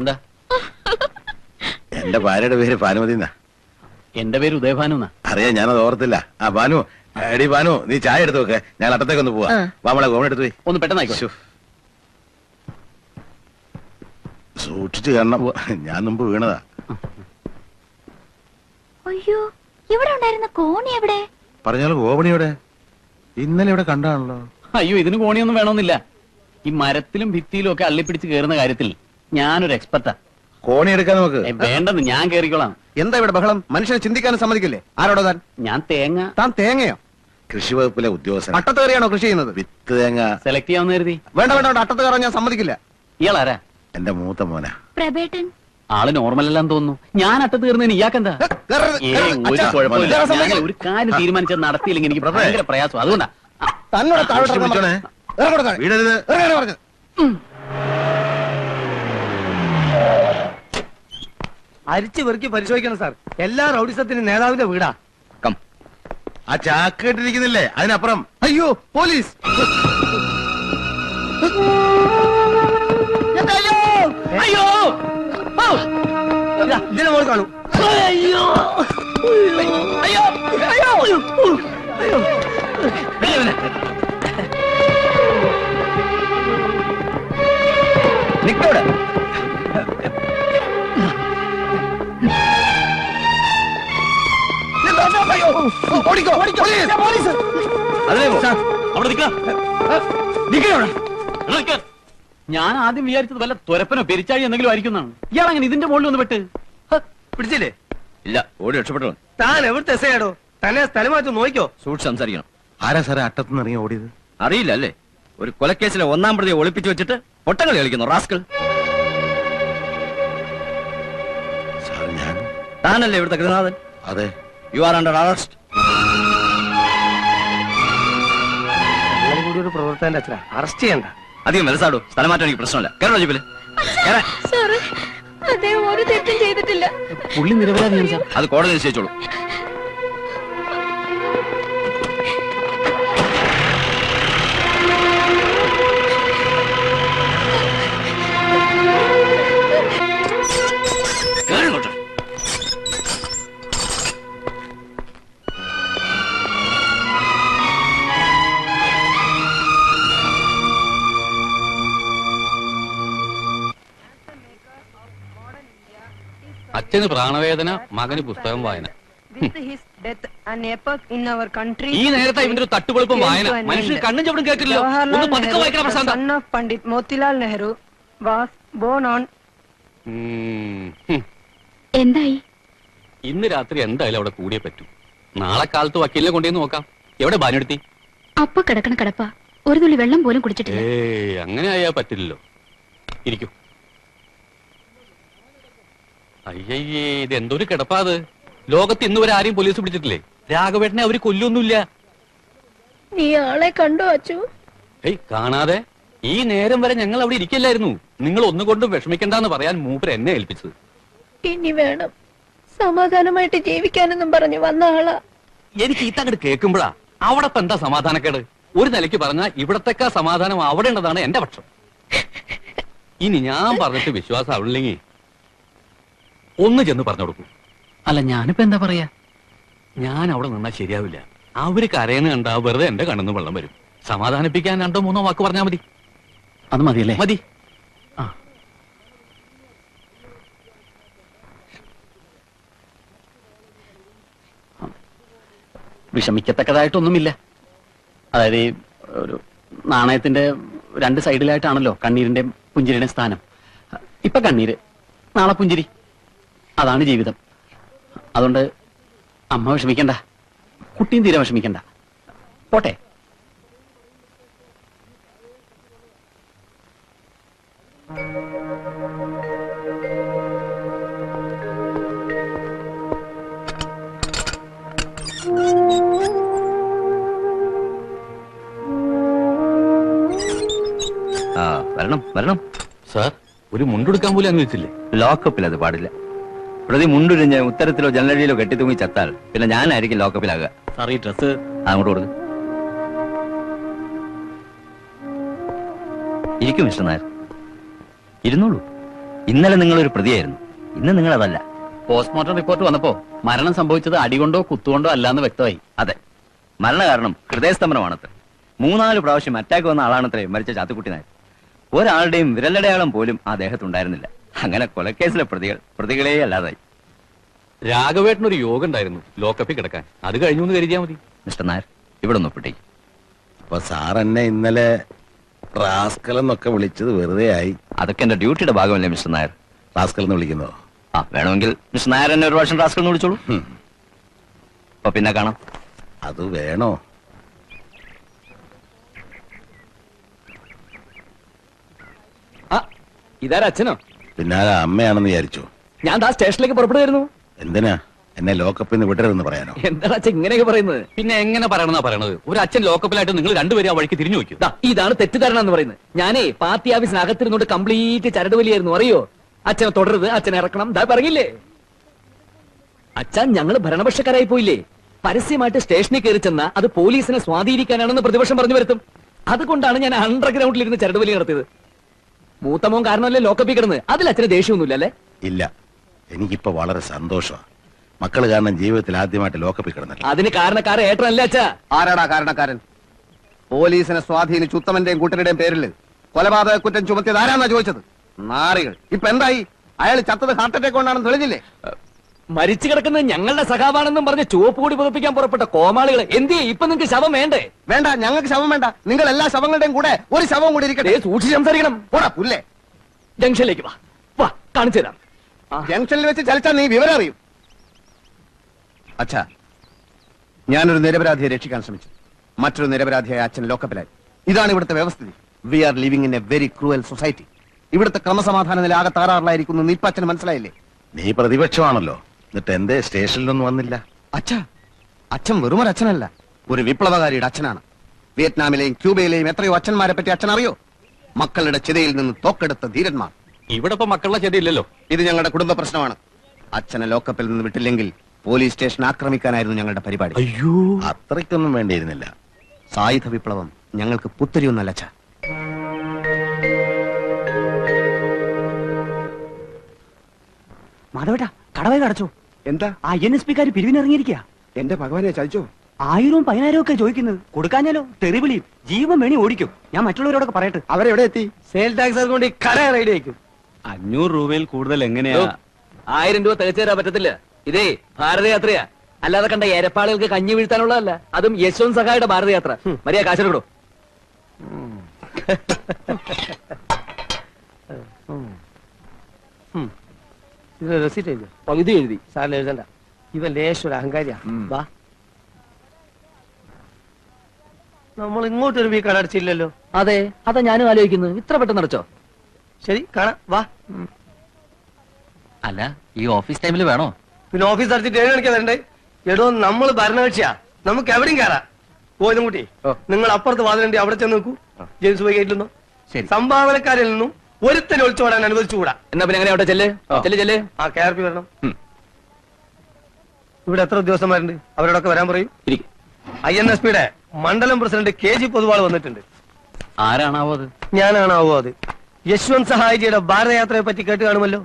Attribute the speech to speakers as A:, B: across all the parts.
A: എന്താ?
B: എന്റെ ഭാര്യയുടെ പേര് ഭാനുമതി എന്നാ.
A: എന്റെ പേര് ഉദയഭാനു എന്നാ.
B: അറിയാ, ഞാനത് ഓർത്തില്ല. ആ ഭാനു, എടി ഭാനു, നീ ചായ എടുത്ത് വെക്ക്, ഞാൻ അട്ടത്തേക്ക് ഒന്ന് പോവാ. വാമളെ ഗോവൺ എടുത്തു പോയി.
A: ഒന്ന് പെട്ടെന്നായിക്കോ.
B: സൂക്ഷിച്ചു കാരണം, ഞാൻ മുമ്പ് വീണതാ.
C: അയ്യോ, ഇവിടെ ഉണ്ടായിരുന്ന കോണി എവിടെ?
B: പറഞ്ഞാലും ഗോപണിയോടെ ഇന്നലെ ഇവിടെ കണ്ടാണല്ലോ.
A: അയ്യോ, ഇതിന് കോണിയൊന്നും വേണമെന്നില്ല. ഈ മരത്തിലും ഭിത്തിയിലും ഒക്കെ അള്ളിപ്പിടിച്ച് കയറുന്ന കാര്യത്തിൽ ഞാനൊരു എക്സ്പെർട്ടാ.
B: കോണി എടുക്കാൻ നമുക്ക്
A: വേണ്ടെന്ന്, ഞാൻ കേറിക്കോളാം.
D: എന്താ ഇവിടെ ബഹളം? മനുഷ്യനെ ചിന്തിക്കാനും സമ്മതിക്കില്ലേ? ആരോടോ താൻ?
A: ഞാൻ തേങ്ങ.
D: താൻ തേങ്ങയോ?
B: കൃഷി വകുപ്പിലെ ഉദ്യോഗസ്ഥൻ.
D: അട്ടത്ത് കയറിയാണോ കൃഷി ചെയ്യുന്നത്?
B: വിത്ത് തേങ്ങ
A: സെലക്ട് ചെയ്യാമെന്ന് കരുതി.
D: വേണ്ട വേണ്ട വേണ്ട, അട്ടത്ത് കയറാൻ ഞാൻ സമ്മതിക്കില്ല.
A: ഇയാളാരാ?
B: എന്റെ മൂത്ത മോനാ.
C: പ്രബേട്ടൻ.
A: ആള് നോർമൽ അല്ലാന്ന് തോന്നുന്നു. ഞാൻ അട്ടത്ത് കയറുന്നതിന് ഇയാക്കെന്താ? ഒരു കുഴപ്പമില്ല. ഞാൻ ഒരു കാര്യം തീരുമാനിച്ചത് നടത്തിയില്ലെങ്കിൽ എനിക്ക് ഭയങ്കര പ്രയാസം. അതുകൊണ്ടാ
D: തന്നോട് താഴോട്ട്
B: വീടരുത്
D: പറഞ്ഞത്. അരിച്ചു വെറുക്കി പരിശോധിക്കണം സാർ. എല്ലാ റൗഡിസത്തിനും നേതാവിന്റെ വീടാ.
B: ആ ചാക്ക് ഇട്ടിരിക്കുന്നില്ലേ, അതിനപ്പുറം.
D: അയ്യോ, പോലീസ്!
A: അയ്യോ,
D: ഇതിനെ മോൾ കാണൂ.
A: അയ്യോ, അയ്യോ, അയ്യോ, അയ്യോ.
D: നിക്കോടെ
A: ഞാൻ ആദ്യം വിചാരിച്ചത് വല്ല തുരപ്പനോ പെരിച്ചാഴി എന്തെങ്കിലും ആയിരിക്കുന്നതാണ്. ഇയാൾ അങ്ങനെ ഇതിന്റെ മുകളിൽ ഒന്ന് പെട്ട്
D: പിടിച്ചില്ലേ?
E: ഇല്ല, ഓടി രക്ഷപ്പെട്ടു.
D: താൻ എവിടുത്തെ എസ്ഐയാടോ? തന്നെ സ്ഥലം മാറ്റി നോക്കിയോ?
E: സൂക്ഷിച്ച് സംസാരിക്കണം.
B: ആരാ സാറേ അട്ടത്തുനിന്ന് ഇറങ്ങി ഓടിയത്?
E: അറിയില്ല അല്ലേ? ഒരു കൊലക്കേസിലെ 1-ാം പ്രതിയെ ഒളിപ്പിച്ചു വെച്ചിട്ട് പൊട്ടങ്ങൾ കളിക്കുന്നു റാസ്കൾ.
B: സാർ ഞാൻ.
E: താനല്ലേ ഇവിടുത്തെ ഗൃഹനാഥൻ?
B: അതെ.
E: You are under arrest.
D: കൂടി ഒരു പ്രവർത്തകന്റെ അച്ഛനാ, അറസ്റ്റ് ചെയ്യണ്ട.
E: അധികം വലസാടോ, സ്ഥലം മാറ്റാൻ എനിക്ക് പ്രശ്നമില്ല. കേരള ജീപ്പില്
C: ഒരു തെറ്റും ചെയ്തിട്ടില്ല.
A: പുള്ളി നിരപരാധിയാണ് സാർ.
E: അത് കോടതി നിശ്ചയിച്ചോളൂ.
A: അച്ഛന് പ്രാണവേദന, മകന് പുസ്തകം വായന. ഈ നേരത്തെ ഇവന്റെ ഒരു തട്ടുപൊളിപ്പം വായന. മനുഷ്യന് കണ്ണും ചവിടും കേൾക്കില്ലല്ലോ. ഒന്ന് പതുക്കെ വായിക്കണം Prashanth.
F: Pandit Motilal Nehru was born on.
C: എന്തായി?
A: ഇന്ന് രാത്രി എന്തായാലും അവിടെ കൂടിയേ പറ്റൂ. നാളെ കാലത്ത് വക്കീലിനെ കൊണ്ടുവന്ന് നോക്കാം. എവിടെ ബാനെടുത്തി?
C: അപ്പൊ കിടക്കണ കിടപ്പ, ഒരു തുള്ളി വെള്ളം പോലും കുടിച്ചിട്ടില്ല.
A: അങ്ങനെ ആയാ പറ്റില്ലല്ലോ. ഇരിക്കൂ. അയ്യയ്യേ, ഇത് എന്തൊരു കിടപ്പാത്. ലോകത്ത് ഇന്നുവരെ ആരെയും പോലീസ് പിടിച്ചിട്ടില്ലേ? രാഘവേട്ടനെ അവര് കൊല്ലൊന്നുമില്ല.
C: നീ ആളെ കണ്ടോ അച്ചു?
A: കാണാതെ ഈ നേരം വരെ ഞങ്ങൾ അവിടെ ഇരിക്കില്ലായിരുന്നു. നിങ്ങൾ ഒന്നുകൊണ്ടും വിഷമിക്കണ്ടെന്ന് പറയാൻ മൂപ്പർ എന്നെ ഏൽപ്പിച്ചത്.
C: ഇനി വേണം സമാധാനമായിട്ട് ജീവിക്കാനെന്നും പറഞ്ഞു വന്ന ആളാ.
A: എനിക്ക് ഇതങ്ങോട്ട് കേൾക്കുമ്പോഴാ അവിടെ ഇപ്പൊ എന്താ സമാധാനക്കേട്? ഒരു നിലയ്ക്ക് പറഞ്ഞാൽ ഇവിടത്തേക്കാ സമാധാനം അവിടെ ഉള്ളതാണ് എന്റെ പക്ഷം. ഇനി ഞാൻ പറഞ്ഞിട്ട് വിശ്വാസം ആവില്ലെങ്കിൽ ഒന്ന് ചെന്ന് പറഞ്ഞു കൊടുക്കൂ. അല്ല, ഞാനിപ്പോ എന്താ പറയാ? ഞാൻ അവിടെ നിന്നാ ശരിയാവില്ല. അവര് കരയുന്ന കണ്ടാ വെറുതെ എന്റെ കണ്ണിന്ന് വെള്ളം വരും. സമാധാനിപ്പിക്കാൻ 2-3 വാക്ക് പറഞ്ഞാൽ മതി. അത് മതിയല്ലേ? മതി. വിഷമിക്കത്തക്കതായിട്ടൊന്നുമില്ല. അതായത് ഒരു നാണയത്തിന്റെ 2 സൈഡിലായിട്ടാണല്ലോ കണ്ണീരിന്റെ പുഞ്ചിരിയുടെ സ്ഥാനം. ഇപ്പൊ കണ്ണീര്, നാളെ പുഞ്ചിരി. അതാണ് ജീവിതം. അതുകൊണ്ട് അമ്മ വിഷമിക്കണ്ട, കുട്ടിയും തീരെ വിഷമിക്കണ്ട. പോട്ടെ.
E: വരണം വരണം.
A: സാർ, ഒരു മുണ്ടെടുക്കാൻ പോലും അനുവദിച്ചില്ലേ?
E: ലോക്കപ്പിൽ അത് പാടില്ല. പ്രതി മുണ്ടുരിഞ്ഞ് ഉത്തരത്തിലോ ജനലടിയിലോ കെട്ടിത്തൂങ്ങി ചത്താൽ പിന്നെ ഞാനായിരിക്കും ലോക്കപ്പിലാകുക.
A: സാർ, ഈ ഡ്രസ്
E: അങ്ങോട്ട് കൊടുക്കും. ഇരിക്കും മിസ്റ്റർ നായർ, ഇരുന്നോളൂ. ഇന്നലെ നിങ്ങളൊരു പ്രതിയായിരുന്നു, ഇന്ന് നിങ്ങൾ അതല്ല.
A: പോസ്റ്റ്മോർട്ടം റിപ്പോർട്ട് വന്നപ്പോ മരണം സംഭവിച്ചത് അടികൊണ്ടോ കുത്തുകൊണ്ടോ അല്ലാന്ന് വ്യക്തമായി.
E: അതെ, മരണകാരണം ഹൃദയസ്തംഭനമാണത്ര. 3-4 പ്രാവശ്യം അറ്റാക്ക് വന്ന ആളാണത്രേ മരിച്ച ചാത്തുക്കുട്ടി നായർ. ഒരാളുടെയും വിരലടയാളം പോലും ആ ദേഹത്തുണ്ടായിരുന്നില്ല. അങ്ങനെ കൊലക്കേസിലെ പ്രതികളേ അല്ലാതായി.
A: രാഘവേട്ടനൊരു യോഗം ഉണ്ടായിരുന്നു ലോക്കപ്പിൽ കിടക്കാൻ, അത് കഴിഞ്ഞു എന്ന് കരുതിയാ മതി.
E: മിസ്റ്റർ നായർ, ഇവിടെ ഒന്ന് ഒപ്പിട്ടേക്ക്.
B: അപ്പൊ സാർ എന്നെ ഇന്നലെ റാസ്കൽ എന്നൊക്കെ വിളിച്ചത് വെറുതെ ആയി.
E: അതൊക്കെ എന്റെ ഡ്യൂട്ടിയുടെ ഭാഗമല്ലേ മിസ്റ്റർ നായർ.
B: റാസ്കൽ എന്ന് വിളിക്കുന്നോ?
E: ആ, വേണമെങ്കിൽ മിസ്റ്റർ നായർ എന്നെ ഒരു വർഷം റാസ്കൽ എന്ന് വിളിച്ചോളൂ. അപ്പൊ പിന്നെ കാണാം.
B: അത് വേണോ?
A: ഇതാരാ അച്ഛനോ?
B: പിന്നെ ആരാ അമ്മയാണെന്ന് വിചാരിച്ചു.
A: ഞാൻ ദാ സ്റ്റേഷനിലേക്ക് പുറപ്പെടുമായിരുന്നു.
B: എന്തിനാ എന്നെ ലോക്കപ്പിൽ നിന്ന് വിടരുതെന്ന് പറയാനോ?
A: എന്താണ് അച്ഛൻ ഇങ്ങനെയൊക്കെ പറയുന്നത്? പിന്നെ എങ്ങനെ പറയണമെന്നാ പറയണത്? ഒരു അച്ഛൻ ലോക്കപ്പിലായിട്ട് നിങ്ങൾ രണ്ടുപേരും ആ വഴിക്ക് തിരിഞ്ഞു നോക്കൂ.
G: ഇതാണ് തെറ്റിദ്ധാരണ എന്ന് പറയുന്നത്. ഞാനേ പാർട്ടി ഓഫീസിനകത്തിരുന്നോണ്ട് കംപ്ലീറ്റ് ചരട് വലിയായിരുന്നു, അറിയോ? അച്ഛനെ തുടരുത്, അച്ഛനെ ഇറക്കണം, ദാ പറഞ്ഞില്ലേ അച്ഛൻ. ഞങ്ങൾ ഭരണപക്ഷക്കാരായി പോയില്ലേ? പരസ്യമായിട്ട് സ്റ്റേഷനിൽ കയറി ചെന്ന അത് പോലീസിനെ സ്വാധീനിക്കാനാണെന്ന് പ്രതിപക്ഷം പറഞ്ഞു വരുത്തും. അതുകൊണ്ടാണ് ഞാൻ അണ്ടർഗ്രൗണ്ടിൽ ഇരുന്ന് ചരട് വലി നടത്തിയത്. മൂത്തമോൻ കാരണമല്ലേ ലോക്കപ്പിൽ കിടന്ന്. അതിൽ അച്ഛന് ദേഷ്യമൊന്നുമില്ല അല്ലേ?
B: ഇല്ല, എനിക്കിപ്പോ വളരെ സന്തോഷമാണ്. മക്കള് കാരണം ജീവിതത്തിൽ ആദ്യമായിട്ട് ലോക്കപ്പിൽ കിടന്നില്ല.
G: അതിന് കാരണക്കാരൻ ഏട്ടനല്ലേ അച്ഛാ?
H: ആരാടാ കാരണക്കാരൻ? പോലീസിനെ സ്വാധീനിച്ച് ഉത്തമന്റെയും കൂട്ടരുടെയും പേരിൽ കൊലപാതക കുറ്റം ചുമത്തിയത് ആരാന്നാ ചോദിച്ചത്? നാറികൾ. ഇപ്പൊ എന്തായി? അയാൾ ചത്തത് ഹാർട്ട് അറ്റാക്ക് കൊണ്ടാണെന്ന് തെളിഞ്ഞില്ലേ?
G: മരിച്ചു കിടക്കുന്നത് ഞങ്ങളുടെ സഖാവാണെന്നും പറഞ്ഞ് ചുവപ്പ് കൂടി പുതപ്പിക്കാൻ പുറപ്പെട്ട കോമാളികൾ എന്തിയെ? ഇപ്പൊ നിങ്ങൾക്ക് ശവം വേണ്ടേ?
H: വേണ്ട, ഞങ്ങൾക്ക് ശവം വേണ്ട. നിങ്ങൾ എല്ലാ ശവങ്ങളുടെയും കൂടെ ഒരു ശവം കൂടി ഇരിക്കട്ടെ.
G: സൂക്ഷിച്ച് സംസാരിക്കണം.
H: പോടാ പുല്ലേ.
G: ജംഗ്ഷനിലേക്ക് വാ, വാ കാണിച്ചു തരാം.
H: ജംഗ്ഷനിൽ വെച്ച് ചലിച്ചാൽ നീ വിവരം അറിയും. അച്ഛാ, ഞാനൊരു നിരപരാധിയെ രക്ഷിക്കാൻ ശ്രമിച്ചു. മറ്റൊരു നിരപരാധിയായ അച്ഛൻ ലോക്കപ്പിലായി. ഇതാണ് ഇവിടുത്തെ വ്യവസ്ഥിതി. We are living in a very cruel society. ഇവിടുത്തെ ക്രമസമാധാന നില ആകെ താറാറിലായിരിക്കുന്നു. ഇപ്പൊ അച്ഛന് മനസ്സിലായില്ലേ?
B: നീ പ്രതിപക്ഷമാണല്ലോ, എന്നിട്ട് എന്തേ സ്റ്റേഷനിലൊന്നും വന്നില്ല?
H: അച്ഛാ, അച്ഛൻ വെറുമൊരു അച്ഛനല്ല, ഒരു വിപ്ലവകാരിയുടെ അച്ഛനാണ്. വിയറ്റ്നാമിലെയും ക്യൂബയിലെയും എത്രയോ അച്ഛന്മാരെ പറ്റി അച്ഛൻ അറിയോ? മക്കളുടെ ചിതയിൽ നിന്ന് തോക്കെടുത്ത ധീരന്മാർ.
A: ഇവിടെ ഇപ്പൊ മക്കളുടെ ചെടിയില്ലല്ലോ.
H: ഇത് ഞങ്ങളുടെ കുടുംബ പ്രശ്നമാണ്. അച്ഛനെ ലോക്കപ്പിൽ നിന്ന് വിട്ടില്ലെങ്കിൽ പോലീസ് സ്റ്റേഷൻ ആക്രമിക്കാനായിരുന്നു ഞങ്ങളുടെ പരിപാടി.
A: അയ്യോ,
B: അത്രയ്ക്കൊന്നും വേണ്ടിയിരുന്നില്ല.
H: സായുധ വിപ്ലവം ഞങ്ങൾക്ക് പുത്തരിയൊന്നല്ല അച്ഛാ.
G: മാധവേട്ടാ, കടവേ കടച്ചോ?
H: എന്താ?
G: ആ NSP കാര് പിരിവിനിറങ്ങിയിരിക്കുക.
H: എന്റെ ഭഗവാനെ ചതിച്ചോ?
G: 1000-ഉം 10,000-ഉം ഒക്കെ ചോദിക്കുന്നത്. കൊടുക്കാഞ്ഞാലോ തെറിവിളിയും ജീവൻ വേണി ഓടിക്കും. ഞാൻ മറ്റുള്ളവരോടൊക്കെ പറയട്ടെ.
H: അവരെവിടെ എത്തി?
D: സെയിൽ ടാക്സ് അതുകൊണ്ട് ഈ കട റൈഡ് ആയിരിക്കും.
E: 500 രൂപയിൽ കൂടുതൽ എങ്ങനെയാ?
G: 1000 രൂപ തികച്ചു തരാൻ പറ്റത്തില്ല. ഇതേ ഭാരതയാത്രയാ, അല്ലാതെ കണ്ട ഏരപ്പാളുകൾക്ക് കഞ്ഞി വീഴ്ത്താനുള്ളതല്ല. അതും യശ്വന്ത് സഹായുടെ ഭാരതയാത്ര. മര്യാദ കാശെടുക്കണോ?
D: ഇത് റെസിറ്റ് എഴുതി
G: പകുതി എഴുതി.
D: സാറിന് എഴുതണ്ട. ഇവൻ ലേശം ഒരു അഹങ്കാരിയാ. വാ, നമ്മൾ ഇങ്ങോട്ടൊരു വീ കട അടച്ചില്ലല്ലോ.
G: അതെ, അതാ ഞാനും ആലോചിക്കുന്നത്. ഇത്ര പെട്ടെന്ന് അടച്ചോ?
D: ശരി, കാണാം, വാ.
A: അല്ല, ഈ ഓഫീസ് ടൈമിൽ വേണോ?
D: പിന്നെ ഓഫീസ് അടച്ചിട്ട് 7 മണിക്കാ വരണ്ടേ? എടോ, നമ്മൾ ഭരണകക്ഷിയാ, നമുക്ക് എവിടെയും കയറാം. പോയതും കൂട്ടി നിങ്ങൾ അപ്പുറത്ത് വാതിലുണ്ട്, അവിടെ ചെന്ന് നോക്കൂ. ജെയിംസ് പോയി ഗേറ്റിൽ നിന്നോ സംഭാവനക്കാരിൽ നിന്നും ഒരുത്തൻ ഒളിച്ചോടാൻ അനുവദിച്ചുകൂടാ.
G: എന്നാ പിന്നെ അങ്ങനെ അവിടെ ചെല്ല് ചെല്ല്.
D: ആ KRP വരണം. ഇവിടെ എത്ര ഉദ്യോഗസ്ഥന്മാരുണ്ട്? അവരോടൊക്കെ വരാൻ പറയും. INSPയുടെ മണ്ഡലം പ്രസിഡന്റ് KG പൊതുവാൾ വന്നിട്ടുണ്ട്.
A: ആരാണാവോ അത്?
D: ഞാനാണാവോ അത്? യശ്വന്ത് സഹായിജിയുടെ ഭാരതയാത്രയെ പറ്റി കേട്ട് കാണുമല്ലോ.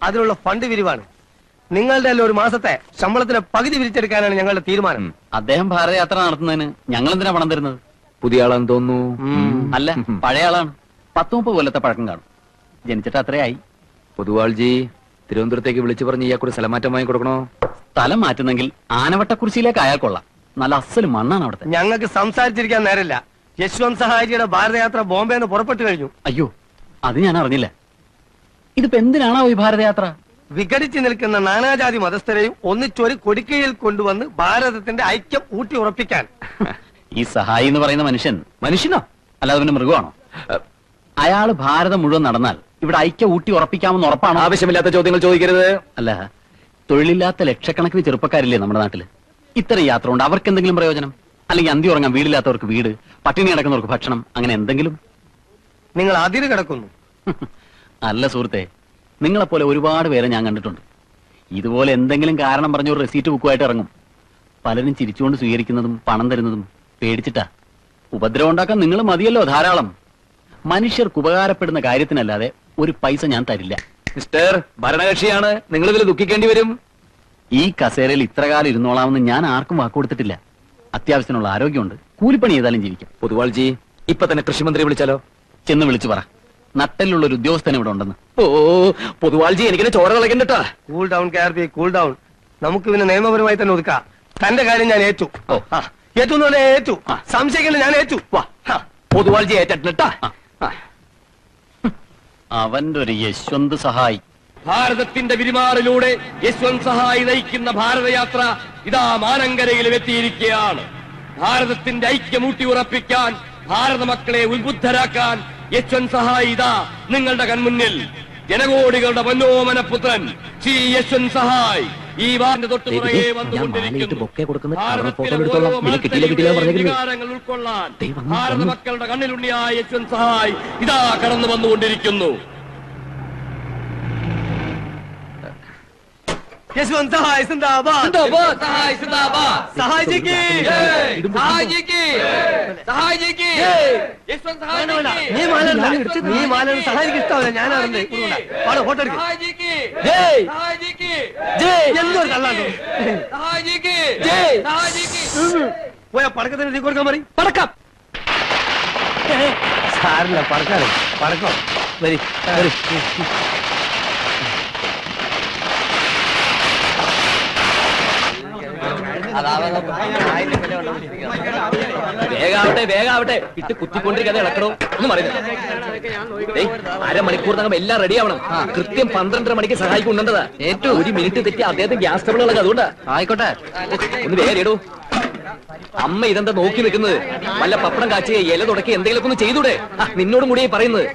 D: അതിനുള്ള ഫണ്ട് വിരിവാണ്. നിങ്ങളുടെ എല്ലാം ഒരു മാസത്തെ ശമ്പളത്തിന് പകുതി വിരിച്ചെടുക്കാനാണ് ഞങ്ങളുടെ തീരുമാനം.
A: അദ്ദേഹം ഭാരതയാത്ര നടത്തുന്നതിന് ഞങ്ങൾ എന്തിനാ പണം തരുന്നത്?
G: പുതിയ ആളാന്ന് തോന്നുന്നു.
A: അല്ല, പഴയ ആളാണ്. 10-30 കൊല്ലത്തെ പഴക്കം കാണും. ജനിച്ചിട്ട് അത്രയായി.
G: പൊതുവാൾജി തിരുവനന്തപുരത്തേക്ക് വിളിച്ചു പറഞ്ഞ് ഇയാൾക്കൊരു സ്ഥലം മാറ്റം വാങ്ങി കൊടുക്കണോ?
A: സ്ഥലം മാറ്റുന്നെങ്കിൽ ആനവട്ടക്കുറിശിയിലേക്ക് അയാൾ കൊള്ളാം. നല്ല അസല് മണ്ണാണ് അവിടുത്തെ.
D: ഞങ്ങൾക്ക് സംസാരിച്ചിരിക്കാൻ നേരമില്ല. യശ്വന്ത് സഹായിജിയുടെ ഭാരതയാത്ര ബോംബെന്ന് പുറപ്പെട്ടു കഴിഞ്ഞു.
A: അയ്യോ, അത് ഞാൻ അറിഞ്ഞില്ല. ഇതിപ്പോ എന്തിനാണോ ഈ ഭാരതയാത്ര?
D: വിഘടിച്ചു നിൽക്കുന്ന നാനാജാതി മതസ്ഥരെയും ഒന്നിച്ചൊരു കൊടിക്കീഴിൽ കൊണ്ടുവന്ന് ഭാരതത്തിന്റെ ഐക്യം ഊട്ടി ഉറപ്പിക്കാൻ.
A: ഈ സഹായി എന്ന് പറയുന്ന മനുഷ്യനോ അല്ലാതെ പിന്നെ മൃഗമാണോ? അയാള് ഭാരതം മുഴുവൻ നടന്നാൽ ഇവിടെ ഐക്യം ഊട്ടി ഉറപ്പിക്കാമെന്ന് ഉറപ്പാണോ?
G: ആവശ്യമില്ലാത്ത ചോദ്യങ്ങൾ ചോദിക്കരുത്.
A: അല്ല, തൊഴിലില്ലാത്ത ലക്ഷക്കണക്കിന് ചെറുപ്പക്കാരില്ലേ നമ്മുടെ നാട്ടില്? ഇത്തരം യാത്ര കൊണ്ട് അവർക്ക് എന്തെങ്കിലും പ്രയോജനം? അല്ലെങ്കിൽ അന്തി ഉറങ്ങാൻ വീടില്ലാത്തവർക്ക് വീട്, പട്ടിണി കിടക്കുന്നവർക്ക് ഭക്ഷണം, അങ്ങനെ എന്തെങ്കിലും?
D: നിങ്ങൾ അതിര് കിടക്കുന്നു.
A: അല്ല സുഹൃത്തെ, നിങ്ങളെപ്പോലെ ഒരുപാട് പേരെ ഞാൻ കണ്ടിട്ടുണ്ട്. ഇതുപോലെ എന്തെങ്കിലും കാരണം പറഞ്ഞ ഒരു റെസീറ്റ് ബുക്കുമായിട്ട് ഇറങ്ങും. പലരും ചിരിച്ചുകൊണ്ട് സ്വീകരിക്കുന്നതും പണം തരുന്നതും പേടിച്ചിട്ടാ. ഉപദ്രവം ഉണ്ടാക്കാൻ നിങ്ങൾ മതിയല്ലോ ധാരാളം. മനുഷ്യർക്ക് ഉപകാരപ്പെടുന്ന കാര്യത്തിനല്ലാതെ ഒരു പൈസ ഞാൻ തരില്ല.
G: മിസ്റ്റർ ഭരണകക്ഷിയാണ്, നിങ്ങൾ ഇതിൽ ദുഃഖിക്കേണ്ടി വരും.
E: ഈ കസേരയിൽ ഇത്ര കാലം ഇരുന്നോളാമെന്ന് ഞാൻ ആർക്കും വാക്ക് കൊടുത്തിട്ടില്ല. അത്യാവശ്യത്തിനുള്ള ആരോഗ്യമുണ്ട്, കൂലിപ്പണി ചെയ്താലും ജീവിക്കാം.
G: പൊതുവാൾജി, ഇപ്പൊ തന്നെ കൃഷിമന്ത്രി വിളിച്ചാലോ?
E: ചെന്ന് വിളിച്ചു പറ, നട്ടലുള്ള ഒരു ഉദ്യോഗസ്ഥൻ ഇവിടെ ഉണ്ടെന്ന്.
G: ഓ പൊതുവാൾജി, എനിക്കിനെ ചോര കളക്കണ്ടട്ടാ.
D: Cool down KRP, cool down. നമുക്ക് പിന്നെ നിയമപരമായി തന്നെ ഒതുക്കാം. തന്റെ കാര്യം ഞാൻ ഏറ്റു. ഏറ്റു എന്ന് പറഞ്ഞാൽ ഏറ്റു. സംശയിക്കണ്ട, ഞാൻ ഏറ്റു.
G: പൊതുവാൾജി ഏറ്റിട്ടാ.
E: അവന്റെ ഒരു യശ്വന്ത് സഹായി.
A: ഭാരതത്തിന്റെ വിരിമാറിലൂടെ യശ്വന്ത് സഹായി നയിക്കുന്ന ഭാരതയാത്ര ഇതാ മാനങ്കരയിലും എത്തിയിരിക്കുകയാണ്. ഭാരതത്തിന്റെ ഐക്യം ഊട്ടിയുറപ്പിക്കാൻ, ഭാരത മക്കളെ ഉത്ബുദ്ധരാക്കാൻ യശ്വന്ത് സഹായി ഇതാ നിങ്ങളുടെ കൺമുന്നിൽ. ജനകോടികളുടെ മനോമനപുത്രൻ ശ്രീ യശ്വന്ത് സഹായ് ഈ വാറിന്റെ തൊട്ടുപുറകെ വന്നുകൊണ്ടിരിക്കുന്നു. വികാരങ്ങൾ ഉൾക്കൊള്ളാൻ ഭാരത മക്കളുടെ കണ്ണിലുണ്ണിയായ യശ്വന്ത് സഹായ് ഇതാ കടന്നു വന്നുകൊണ്ടിരിക്കുന്നു.
D: യശ്വന്ത് സഹായ് സിന്ദാബാദ്.
A: സഹായ് സിന്ദാബാദ്.
D: സഹായ് ജി കി
A: സഹായ് ജി കി സഹായ് ജി കി യശ്വന്ത് സഹായ് ജി കി.
D: നീ മാല സഹായിക്ക് ഇഷ്ടമല്ല, ഞാനറിഞ്ഞേ. ഫോട്ടോ എടുക്കും.
A: സഹായ് ജി കി
G: ജയ്
A: സഹായ് ജി കി
D: എന്തൊരു കള്ളാണ്.
A: സഹായ് ജി കി
G: ജയ്.
A: സഹായ് ജി കി.
D: പോയാ പടക്കത്തിന് തീ കൊടുക്കാൻ മതി.
G: പടക്കം.
D: സാരില്ല, പടക്കാറ് പടക്കോ. വരി വരി.
G: വേഗാവട്ടെ വേഗാവട്ടെ, ഇട്ട് കുത്തിക്കൊണ്ടിരിക്കാതെ ഇളക്കണോ എന്ന് പറയുന്നത്. അരമണിക്കൂറിനകം എല്ലാം റെഡി ആവണം. കൃത്യം 12:30 മണിക്ക് സഹായിക്കുന്നുണ്ടതാ. ഏറ്റവും 1 മിനിറ്റ് തെറ്റി അദ്ദേഹത്തെ ഗ്യാസ് ട്രബിൾ ഇളക. അതുകൊണ്ടാ. ആയിക്കോട്ടെ, ഒന്ന് വേഗം ഇടൂ. അമ്മ ഇതെന്താ നോക്കി നിൽക്കുന്നത്? വല്ല പപ്പടം കാച്ചി ഇല തുടക്കി എന്തെങ്കിലുമൊക്കെ ഒന്ന് ചെയ്തൂടെ? നിന്നോടും കൂടി പറയുന്നത്.